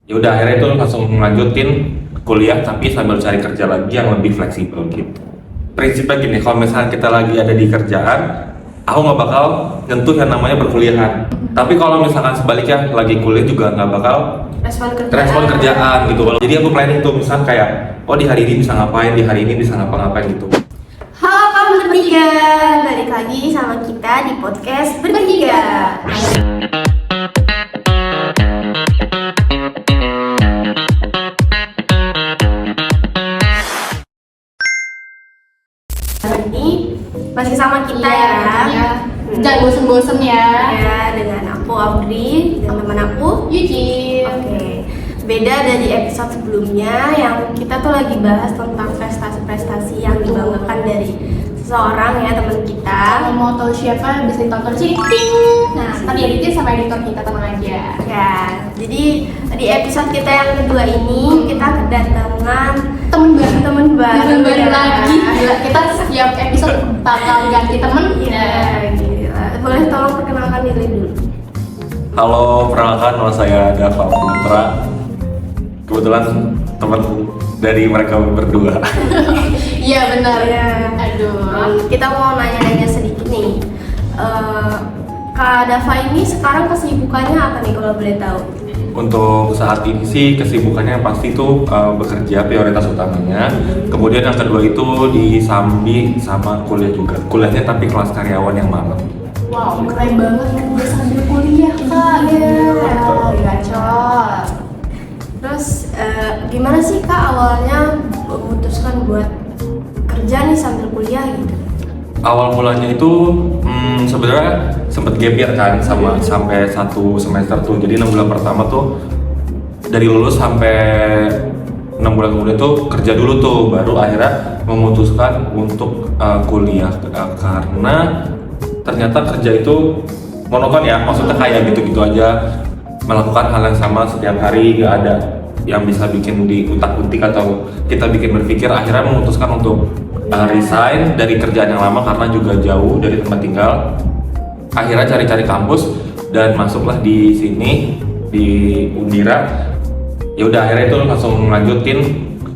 Ya udah akhirnya itu langsung lanjutin kuliah tapi sambil cari kerja lagi yang lebih fleksibel gitu. Prinsipnya gini, kalau misalnya kita lagi ada di kerjaan, aku nggak bakal nyentuh yang namanya perkuliahan. Tapi kalau misalkan sebaliknya lagi kuliah juga nggak bakal respon kerjaan gitu. Jadi aku planning tuh misalnya kayak, oh di hari ini bisa ngapain, di hari ini bisa ngapa-ngapain gitu. Halo kamu bertiga, balik lagi sama kita di podcast Bertiga. Hari ini masih sama kita ya. Jangan bosen-bosen ya. Ya, dengan aku Audrey dan teman aku Yuji. Oke, beda dari episode sebelumnya yang kita tuh lagi bahas tentang prestasi-prestasi yang dibanggakan dari seseorang ya, teman kita. Kalau mau tahu siapa bisa ditonton sini. Ting. Nah, tadi editin sama editor kita, tenang aja. Ya, jadi di episode kita yang kedua ini kita kedatangan temen baru ya. lagi. Gila, kita setiap episode bakal ganti temen. Iya, gila. Boleh tolong perkenalkan diri dulu. Halo, perkenalkan nama saya Dava Putra. Kebetulan teman dari mereka berdua. Iya benar. Iya. Aduh. Kita mau nanya-nanya sedikit nih. Kak Dava ini sekarang kesibukannya apa nih kalau boleh tahu? Untuk saat ini sih kesibukannya pasti itu bekerja prioritas utamanya. Kemudian yang kedua itu disambi sama kuliah juga. Kuliahnya tapi kelas karyawan yang malam. Wow, keren banget kerja sambil kuliah, Kak. Wow, gacor. Terus gimana sih Kak awalnya memutuskan buat kerja nih sambil kuliah gitu? Awal mulanya itu sebenarnya sempet gap year kan sampai 1 semester tuh. Jadi 6 bulan pertama tuh dari lulus sampai 6 bulan kemudian tuh kerja dulu tuh, baru akhirnya memutuskan untuk kuliah karena ternyata kerja itu monoton ya, maksudnya kayak gitu-gitu aja melakukan hal yang sama setiap hari, gak ada yang bisa bikin di utak-utik atau kita bikin berpikir. Akhirnya memutuskan untuk resign dari kerjaan yang lama karena juga jauh dari tempat tinggal. Akhirnya cari-cari kampus dan masuklah di sini di Undira. Ya udah akhirnya itu langsung lanjutin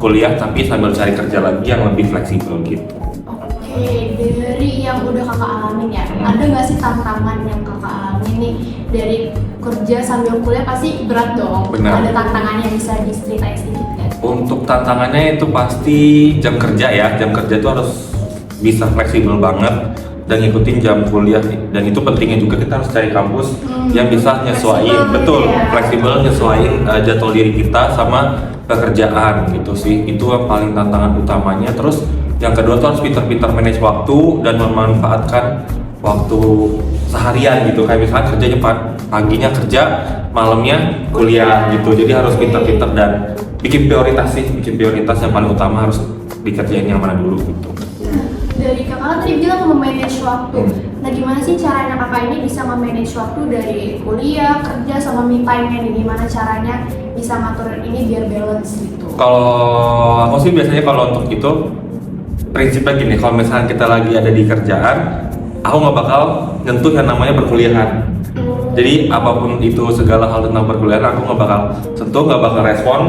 kuliah tapi sambil cari kerja lagi yang lebih fleksibel gitu. Oke, dari yang udah kakak alamin ya, ada nggak sih tantangan yang kakak alamin nih dari kerja sambil kuliah? Pasti berat dong. Benar. Ada tantangannya, bisa diceritain sedikit kan? Untuk tantangannya itu pasti jam kerja ya, jam kerja itu harus bisa fleksibel banget dan ngikutin jam kuliah, dan itu pentingnya juga kita harus cari kampus yang bisa nyesuaiin, betul, fleksibel nyesuaiin jadwal diri kita sama pekerjaan gitu sih. Itu yang paling tantangan utamanya. Terus yang kedua tuh harus pintar-pintar manage waktu dan memanfaatkan waktu seharian gitu. Kayak misalnya kerjanya paginya kerja, malamnya kuliah gitu. Jadi harus pintar-pintar dan bikin prioritas yang paling utama harus dikerjain yang mana dulu gitu. Dari kakak kan tadi bilang memanage waktu. Nah, gimana sih caranya kakak ini bisa memanage waktu dari kuliah, kerja, sama me time-nya nih? Gimana caranya bisa ngatur ini biar balance gitu? Kalau aku sih biasanya kalau untuk itu prinsipnya gini, kalau misalnya kita lagi ada di kerjaan, aku nggak bakal nyentuh yang namanya perkuliahan. Jadi apapun itu, segala hal tentang perkuliahan aku nggak bakal sentuh, nggak bakal respon.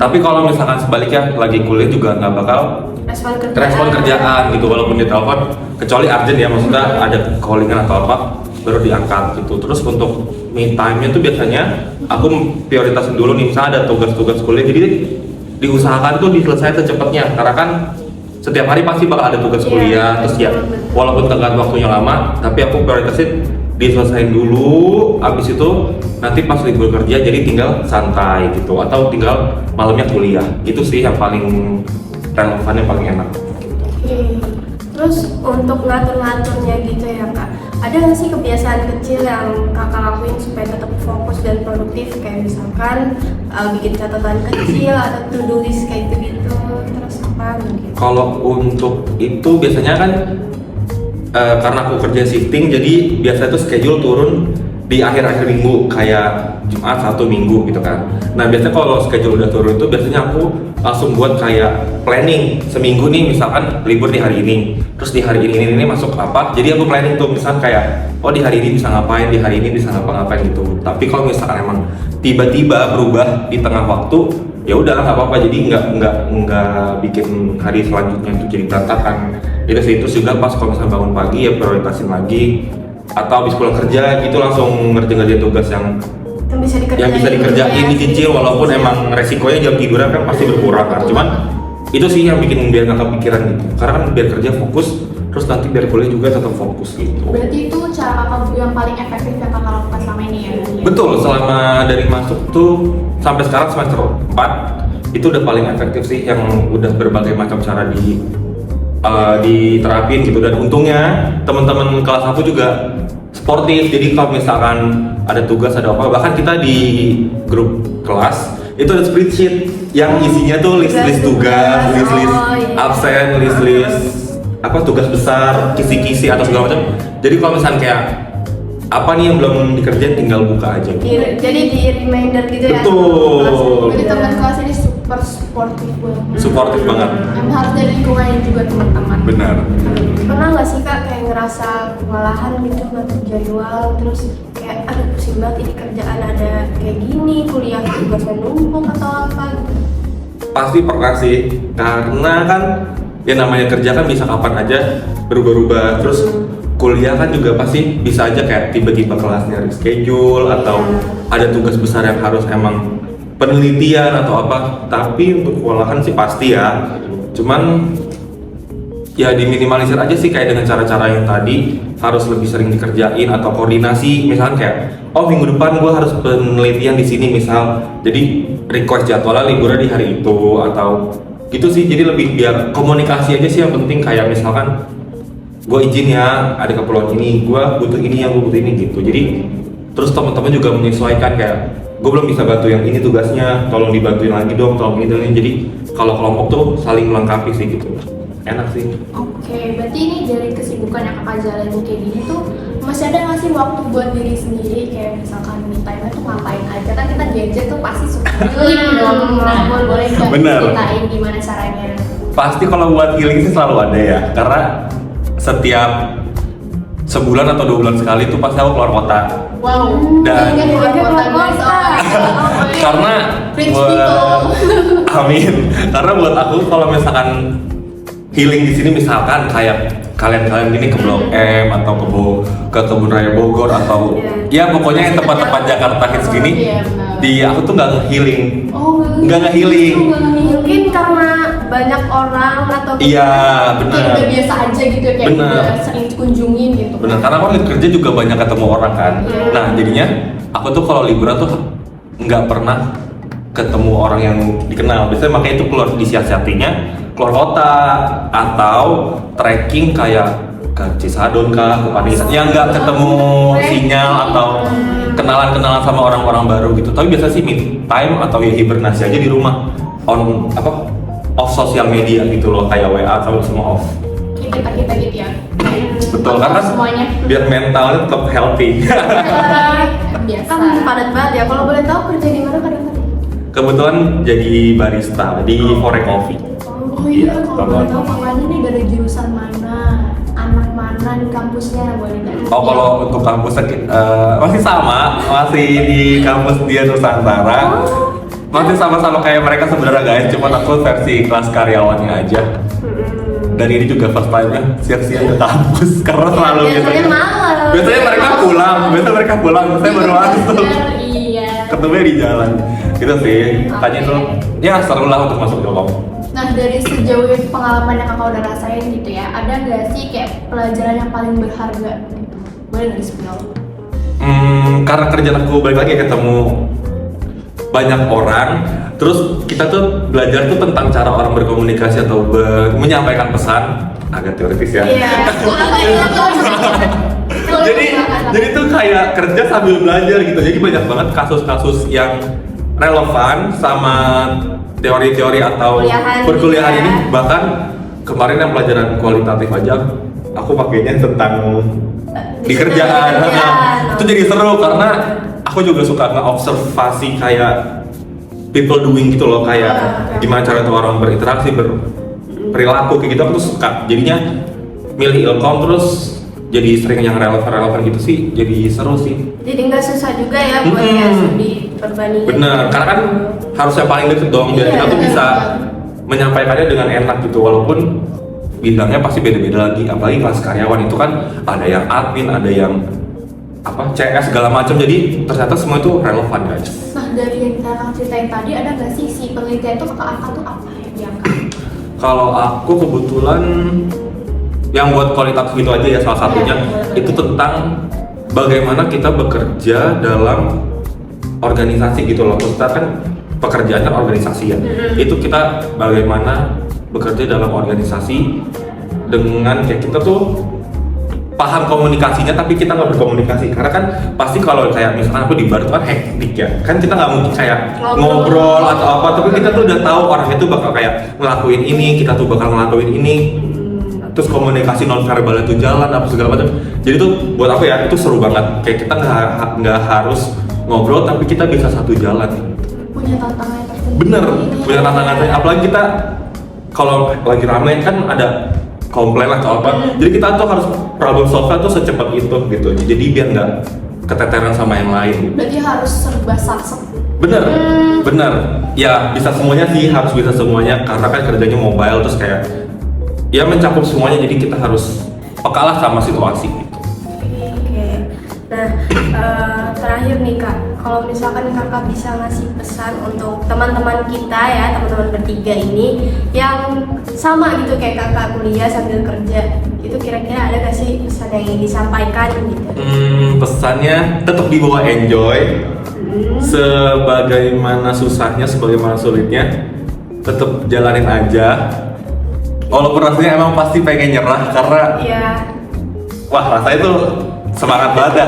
Tapi kalau misalkan sebaliknya lagi kuliah juga nggak bakal respon kerjaan gitu, walaupun ditelepon, kecuali urgent ya, maksudnya ada callingan atau apa baru diangkat gitu. Terus untuk me time-nya tuh biasanya aku prioritasin dulu nih, misalnya ada tugas-tugas kuliah, jadi diusahakan tuh diselesaikan secepatnya karena kan setiap hari pasti bakal ada tugas kuliah. Terus ya walaupun tenggat waktunya lama, tapi aku prioritasin diselesain dulu, abis itu nanti pas libur kerja jadi tinggal santai gitu, atau tinggal malamnya kuliah. Itu sih yang paling relevan, yang paling enak gitu. Terus untuk ngatur-ngaturnya gitu ya Kak, ada nggak sih kebiasaan kecil yang kakak lakuin supaya tetap fokus dan produktif? Kayak misalkan bikin catatan kecil atau to-do list kayak gitu. Terus apa gitu? Kalau untuk itu biasanya kan karena aku kerja shifting, jadi biasanya tuh schedule turun di akhir-akhir minggu, kayak Jumat, Sabtu, Minggu gitu kan. Nah biasanya kalau schedule udah turun itu biasanya aku langsung buat kayak planning seminggu nih, misalkan libur di hari ini, terus di hari ini masuk apa, jadi aku planning tuh misalkan kayak oh di hari ini bisa ngapain, di hari ini bisa ngapa-ngapain gitu. Tapi kalau misalkan emang tiba-tiba berubah di tengah waktu, ya udah nggak apa-apa, jadi nggak bikin hari selanjutnya itu jadi berantakan. Itu sih, terus juga pas kalau misalnya bangun pagi ya prioritasin lagi, atau habis pulang kerja gitu langsung ngerjain tugas yang bisa dikerjain, dicicil, walaupun emang resikonya jam tidurnya kan pasti berkurang kan. Cuman itu sih yang bikin biar nggak kepikiran gitu, karena kan biar kerja fokus, terus nanti biar kuliah juga tetap fokus gitu. Berarti itu cara kakak yang paling efektif yang kakak lakukan selama ini ya? Betul, selama dari masuk tuh sampai sekarang semester 4 itu udah paling efektif sih, yang udah berbagai macam cara diterapin gitu. Dan untungnya teman-teman kelas aku juga sportif, jadi kalau misalkan ada tugas ada apa, bahkan kita di grup kelas itu ada spreadsheet yang isinya tuh list tugas, list absen, list apa tugas besar, kisi-kisi atau segala macam. Jadi kalau misalkan kayak apa nih yang belum dikerjain tinggal buka aja. Jadi di reminder gitu ya. Betul. Jadi teman kelas ini super sportif banget. Suportif banget. Yang harus dari lingkungan juga teman-teman. Benar. Pernah nggak sih kak kayak ngerasa kewalahan gitu ngatur jadwal, terus kayak aduh pusing banget ini kerjaan ada kayak gini, kuliah tugasnya numpuk atau apa gitu? Pasti pernah sih, karena kan ya namanya kerja kan bisa kapan aja berubah-ubah. Terus kuliah kan juga pasti bisa aja kayak tiba-tiba kelasnya reschedule, atau ada tugas besar yang harus emang penelitian atau apa. Tapi untuk kewalahan sih pasti ya, cuman ya diminimalisir aja sih, kayak dengan cara-cara yang tadi, harus lebih sering dikerjain atau koordinasi. Misalkan kayak oh minggu depan gue harus penelitian di sini misal, jadi request jadwalnya liburnya di hari itu atau gitu sih. Jadi lebih biar komunikasi aja sih yang penting, kayak misalkan gue izin ya ada keperluan ini, gue butuh ini yang gue butuh ini gitu. Jadi terus teman-teman juga menyesuaikan, kayak gue belum bisa bantu yang ini tugasnya, tolong dibantuin lagi dong, tolong ini. Jadi kalau kelompok tuh saling melengkapi sih gitu, enak sih. Oke, berarti ini dari kesibukan yang kakak jalanin kayak gini tuh masih ada nggak sih waktu buat diri sendiri, kayak misalkan me time-nya tuh ngapain aja? Kan kita gadget tuh pasti suka healing dong. Nah, boleh nggak Bener. ceritain gimana caranya? Pasti kalau buat healing sih selalu ada ya, karena setiap sebulan atau 2 bulan sekali tuh pasti aku keluar kota. Wow. Dan- Ini keluar kota guys. Karena Rich buat people. amin, karena buat aku kalau misalkan healing di sini misalkan kayak kalian gini ke Blok M atau ke Kebun Raya Bogor atau ya pokoknya yang tempat-tempat Jakarta hits gini, Iya, benar. di aku tuh nggak nge-healing. Oh, Nggak nge-healing. Mungkin karena banyak orang atau Iya Kayak benar. udah biasa aja gitu, kayak Bener. udah sering kunjungin gitu. Benar, karena aku kerja juga banyak ketemu orang kan. Iya. Nah jadinya aku tuh kalau liburan tuh nggak pernah ketemu orang yang dikenal. Biasanya makanya itu keluar disiasatinya keluar kota atau trekking kayak ke Cisadon kah, ke Panisan, yang nggak ketemu sinyal atau kenalan sama orang-orang baru gitu. Tapi biasa sih mid time atau ya hibernasi aja di rumah, on apa off sosial media gitu loh, kayak WA sama semua off. Kayak kita gitu ya. Betul, karena semuanya. biar mentalnya tetap healthy. Biasa. kan padat banget ya. Kalau boleh tahu kerja di mana kadang-kadang? Kebetulan jadi barista di Fore Coffee. Oh iya, Iya, kalau boleh tahu kakaknya nih dari jurusan mana, anak mana di kampusnya, boleh nggak? Oh kalau untuk kampusnya masih sama, masih di kampus dia Nusantara. Masih sama-sama kayak mereka sebenarnya guys, cuma aku versi kelas karyawannya aja. Dan ini juga first time-nya sia-sia ke kampus karena selalu Biasanya malam. Biasanya mereka pulang, saya baru masuk. Iya. Ketemunya di jalan. Gitu sih. Tanya tuh ya seru lah untuk masuk kelompok. Nah, dari sejauh ini pengalaman yang kakak udah rasain gitu ya, ada nggak sih kayak pelajaran yang paling berharga gitu? Boleh nggak di-spill? Karena kerjaan aku balik lagi ketemu banyak orang, terus kita tuh belajar tuh tentang cara orang berkomunikasi atau menyampaikan pesan, agak teoritis ya. Iya. jadi tuh kayak kerja sambil belajar gitu. Jadi banyak banget kasus-kasus yang relevan sama teori-teori atau Kuliahan perkuliahan juga. ini. Bahkan kemarin yang pelajaran kualitatif aja aku pakainya tentang di kerjaan. kerjaan. Itu jadi seru karena aku aku juga suka ngeobservasi kayak people doing gitu loh, kayak gimana cara tuh orang berinteraksi, berperilaku kayak gitu. Aku tuh suka jadinya milih ilkom, terus jadi sering yang relevan gitu sih, jadi seru sih. Jadi nggak susah juga ya buat kayak studi perbandingan. Bener, karena kan harus yang paling deket dong, biar kita tuh bisa menyampaikannya dengan enak gitu, walaupun bidangnya pasti beda-beda lagi. Apalagi kelas karyawan itu kan ada yang admin, ada yang CS segala macam, jadi ternyata semua itu relevan guys. Nah, dari yang kakak ceritain tadi, ada nggak sih si penelitian itu kakak angkat tuh apa yang diangkat? Kalau aku kebetulan yang buat kualitas gitu aja ya, salah satunya itu tentang bagaimana kita bekerja dalam organisasi gitu loh. Kita kan pekerjaannya organisasi ya. Itu kita bagaimana bekerja dalam organisasi dengan kayak kita tuh paham komunikasinya tapi kita nggak berkomunikasi, karena kan pasti kalau kayak misalkan aku di bar itu kan hektik ya, kan kita nggak mungkin kayak ngobrol atau apa, tapi kita tuh udah tahu orang itu bakal kayak ngelakuin ini, kita tuh bakal ngelakuin ini, terus komunikasi non verbal itu jalan apa segala macam. Jadi tuh buat aku ya itu seru banget, kayak kita nggak harus ngobrol tapi kita bisa satu jalan. Punya tantangan tersendiri. Bener, punya tantangannya. Apalagi kita kalau lagi rame kan ada komplain lah atau apa, jadi kita tuh harus problem solve tuh secepat itu gitu, jadi biar nggak keteteran sama yang lain. Berarti harus serba satset. Bener, ya bisa semuanya sih, harus bisa semuanya, karena kan kerjanya mobile, terus kayak ya mencakup semuanya, jadi kita harus peka lah sama situasi gitu. Oke. Nah, terakhir nih Kak, kalau misalkan Kakak bisa ngasih pesan untuk teman-teman kita ya, teman-teman bertiga ini yang sama gitu kayak Kakak kuliah sambil kerja, itu kira-kira ada gak sih pesan yang ingin disampaikan gitu? Pesannya tetap dibawa enjoy, sebagaimana susahnya, sebagaimana sulitnya, tetap jalanin aja. Walaupun rasanya emang pasti pengen nyerah karena wah rasanya tuh semangat banget ya.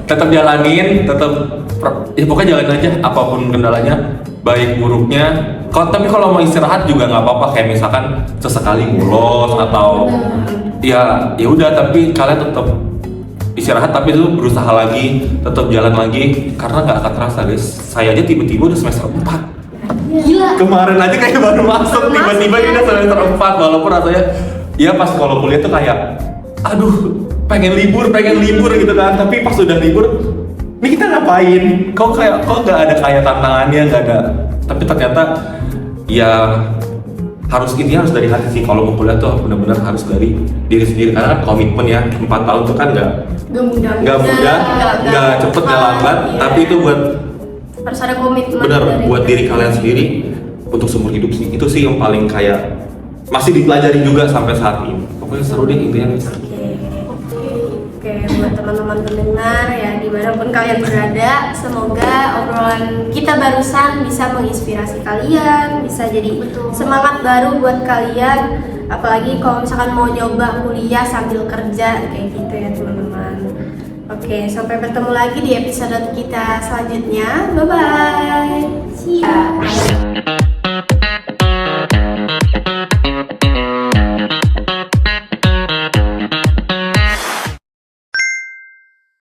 Tetap jalanin, ya pokoknya jalanin aja apapun kendalanya, baik buruknya. Tapi kalau mau istirahat juga nggak apa-apa, kayak misalkan sesekali ngulos atau ya udah, tapi kalian tetap istirahat, tapi itu berusaha lagi, tetap jalan lagi, karena nggak akan terasa guys. Saya aja tiba-tiba udah semester 4. Gila. Kemarin aja kayak baru masuk, tiba-tiba kita semester 4, walaupun rasanya ya pas kalau kuliah tuh kayak aduh pengen libur gitu kan, tapi pas udah libur ini kita ngapain, kok nggak ada kayak tantangannya, nggak ada. Tapi ternyata ya harus dari hati sih. Kalau mau kuliah tuh benar-benar harus dari diri sendiri, karena kan komitmen ya, 4 tahun tuh kan nggak mudah, nggak cepet, nggak lambat, tapi itu buat harus ada komitmen. Bener, buat diri kalian sendiri untuk seumur hidup sih. Itu sih yang paling kayak masih dipelajari juga sampai saat ini. Pokoknya seru deh intinya. Oke, buat teman-teman pendengar ya dimanapun kalian berada, semoga obrolan kita barusan bisa menginspirasi kalian, bisa jadi semangat baru buat kalian, apalagi kalau misalkan mau nyoba kuliah sambil kerja kayak gitu ya teman-teman. Oke, sampai bertemu lagi di episode kita selanjutnya. Bye bye. See ya.